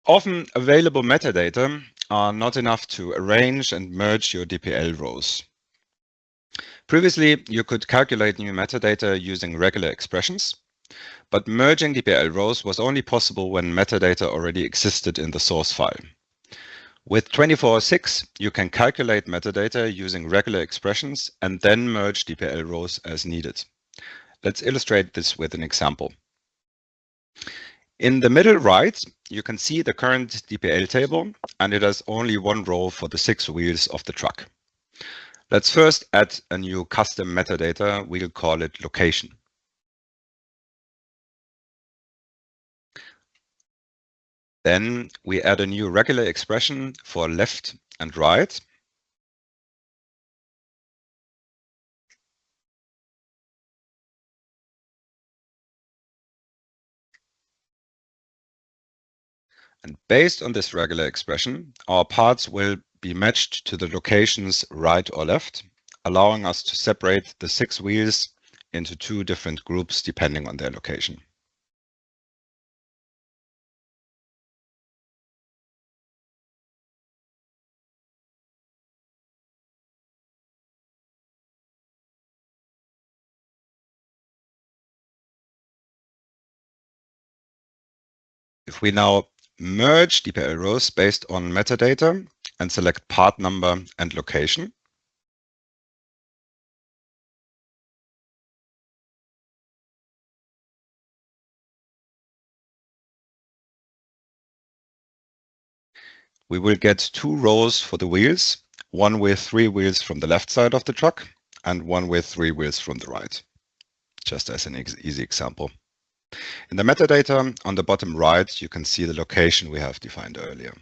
Often available metadata are not enough to arrange and merge your DPL rows. Previously, you could calculate new metadata using regular expressions, but merging DPL rows was only possible when metadata already existed in the source file. With 2406, you can calculate metadata using regular expressions and then merge DPL rows as needed. Let's illustrate this with an example. In the middle right, you can see the current DPL table, and it has only one row for the 6 wheels of the truck. Let's first add a new custom metadata. We'll call it location. Then we add a new regular expression for left and right. And based on this regular expression, our parts will be matched to the locations right or left, allowing us to separate the 6 wheels into 2 different groups depending on their location. If we now merge DPL rows based on metadata and select part number and location, we will get 2 rows for the wheels, one with 3 wheels from the left side of the truck and one with 3 wheels from the right, just as an easy example. In the metadata on the bottom right, you can see the location we have defined earlier.